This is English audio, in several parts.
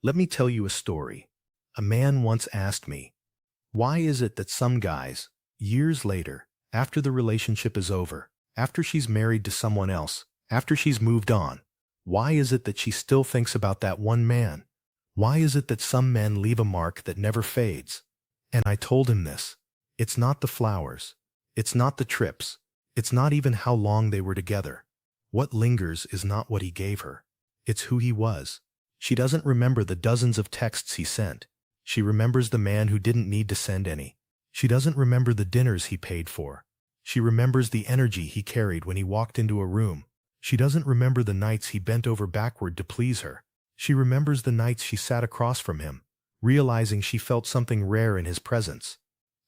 Let me tell you a story. A man once asked me, why is it that some guys, years later, after the relationship is over, after she's married to someone else, after she's moved on, why is it that she still thinks about that one man? Why is it that some men leave a mark that never fades? And I told him this. It's not the flowers. It's not the trips. It's not even how long they were together. What lingers is not what he gave her. It's who he was. She doesn't remember the dozens of texts he sent. She remembers the man who didn't need to send any. She doesn't remember the dinners he paid for. She remembers the energy he carried when he walked into a room. She doesn't remember the nights he bent over backward to please her. She remembers the nights she sat across from him, realizing she felt something rare in his presence.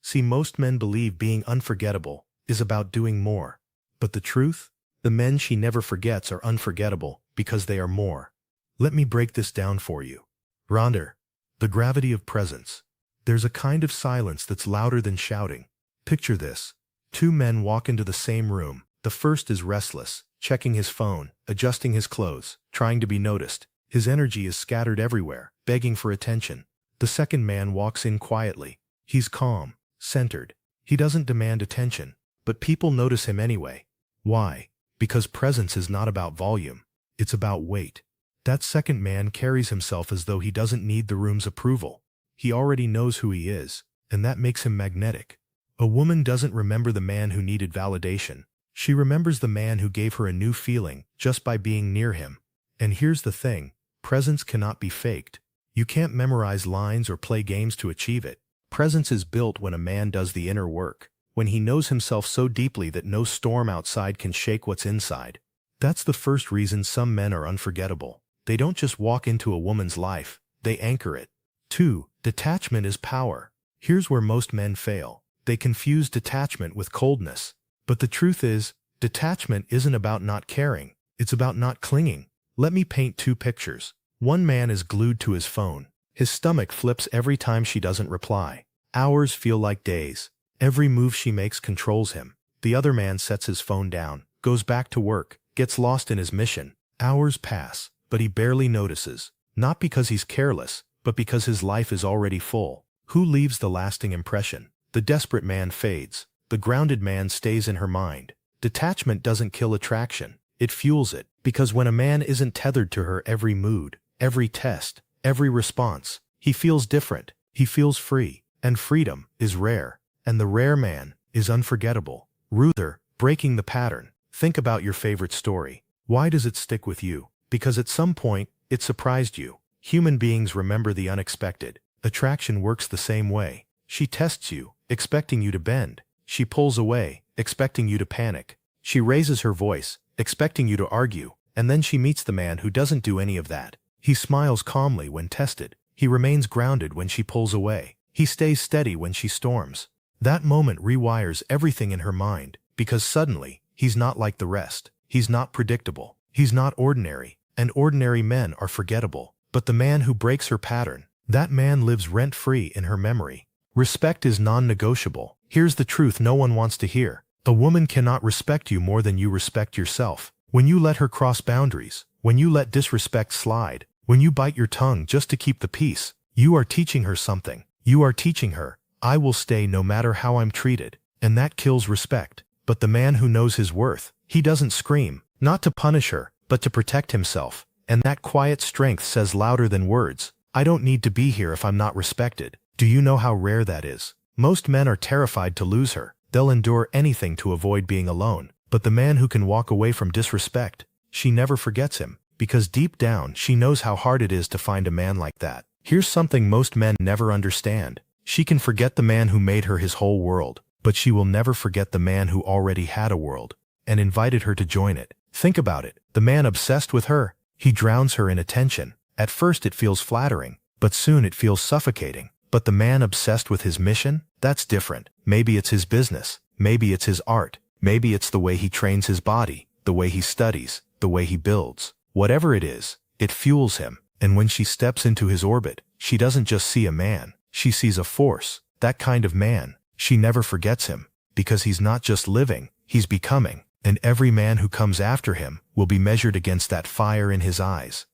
See, most men believe being unforgettable is about doing more. But the truth? The men she never forgets are unforgettable because they are more. Let me break this down for you. Ronder, the gravity of presence. There's a kind of silence that's louder than shouting. Picture this. Two men walk into the same room. The first is restless, checking his phone, adjusting his clothes, trying to be noticed. His energy is scattered everywhere, begging for attention. The second man walks in quietly. He's calm, centered. He doesn't demand attention, but people notice him anyway. Why? Because presence is not about volume. It's about weight. That second man carries himself as though he doesn't need the room's approval. He already knows who he is, and that makes him magnetic. A woman doesn't remember the man who needed validation. She remembers the man who gave her a new feeling just by being near him. And here's the thing. Presence cannot be faked. You can't memorize lines or play games to achieve it. Presence is built when a man does the inner work, when he knows himself so deeply that no storm outside can shake what's inside. That's the first reason some men are unforgettable. They don't just walk into a woman's life, they anchor it. 2. Detachment is power. Here's where most men fail. They confuse detachment with coldness. But the truth is, detachment isn't about not caring. It's about not clinging. Let me paint two pictures. One man is glued to his phone. His stomach flips every time she doesn't reply. Hours feel like days. Every move she makes controls him. The other man sets his phone down, goes back to work, gets lost in his mission. Hours pass, but he barely notices. Not because he's careless, but because his life is already full. Who leaves the lasting impression? The desperate man fades. The grounded man stays in her mind. Detachment doesn't kill attraction. It fuels it, because when a man isn't tethered to her every mood, every test, every response, he feels different. He feels free. And freedom is rare. And the rare man is unforgettable. Ruther, breaking the pattern. Think about your favorite story. Why does it stick with you? Because at some point, it surprised you. Human beings remember the unexpected. Attraction works the same way. She tests you, expecting you to bend. She pulls away, expecting you to panic. She raises her voice, expecting you to argue. And then she meets the man who doesn't do any of that. He smiles calmly when tested. He remains grounded when she pulls away. He stays steady when she storms. That moment rewires everything in her mind, because suddenly, he's not like the rest. He's not predictable. He's not ordinary. And ordinary men are forgettable. But the man who breaks her pattern, that man lives rent-free in her memory. Respect is non-negotiable. Here's the truth no one wants to hear. A woman cannot respect you more than you respect yourself. When you let her cross boundaries, when you let disrespect slide, when you bite your tongue just to keep the peace, you are teaching her something. You are teaching her, I will stay no matter how I'm treated. And that kills respect. But the man who knows his worth, he doesn't scream, not to punish her, but to protect himself. And that quiet strength says louder than words, I don't need to be here if I'm not respected. Do you know how rare that is? Most men are terrified to lose her. They'll endure anything to avoid being alone. But the man who can walk away from disrespect, she never forgets him. Because deep down, she knows how hard it is to find a man like that. Here's something most men never understand. She can forget the man who made her his whole world, but she will never forget the man who already had a world and invited her to join it. Think about it. The man obsessed with her, he drowns her in attention. At first it feels flattering, but soon it feels suffocating. But the man obsessed with his mission? That's different. Maybe it's his business. Maybe it's his art. Maybe it's the way he trains his body, the way he studies, the way he builds. Whatever it is, it fuels him. And when she steps into his orbit, she doesn't just see a man. She sees a force. That kind of man. She never forgets him. Because he's not just living, he's becoming. And every man who comes after him will be measured against that fire in his eyes.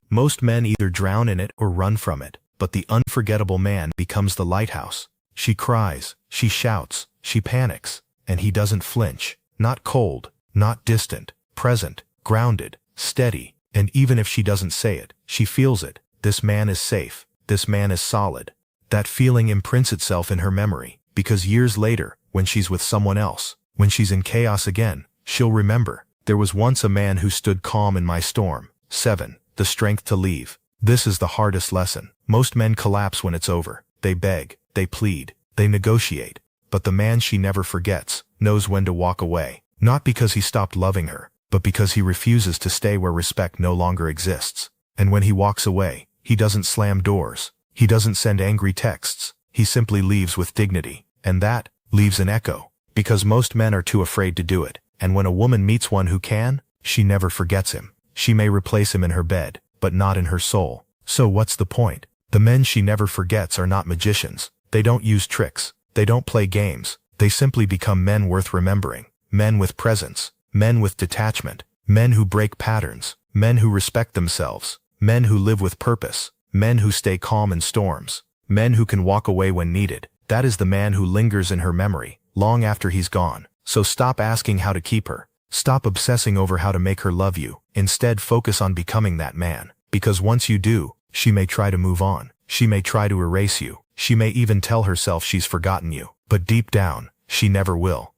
Most men either drown in it or run from it, but the unforgettable man becomes the lighthouse. She cries, she shouts, she panics, and he doesn't flinch. Not cold, not distant, present, grounded, steady, and even if she doesn't say it, she feels it. This man is safe. This man is solid. That feeling imprints itself in her memory, because years later, when she's with someone else, when she's in chaos again, she'll remember, there was once a man who stood calm in my storm. 7. The strength to leave. This is the hardest lesson. Most men collapse when it's over. They beg, they plead, they negotiate. But the man she never forgets knows when to walk away. Not because he stopped loving her, but because he refuses to stay where respect no longer exists. And when he walks away, he doesn't slam doors. He doesn't send angry texts. He simply leaves with dignity. And that leaves an echo. Because most men are too afraid to do it. And when a woman meets one who can, she never forgets him. She may replace him in her bed, but not in her soul. So what's the point? The men she never forgets are not magicians. They don't use tricks. They don't play games. They simply become men worth remembering. Men with presence. Men with detachment. Men who break patterns. Men who respect themselves. Men who live with purpose. Men who stay calm in storms. Men who can walk away when needed. That is the man who lingers in her memory, long after he's gone. So stop asking how to keep her. Stop obsessing over how to make her love you. Instead, focus on becoming that man. Because once you do, she may try to move on. She may try to erase you. She may even tell herself she's forgotten you. But deep down, she never will.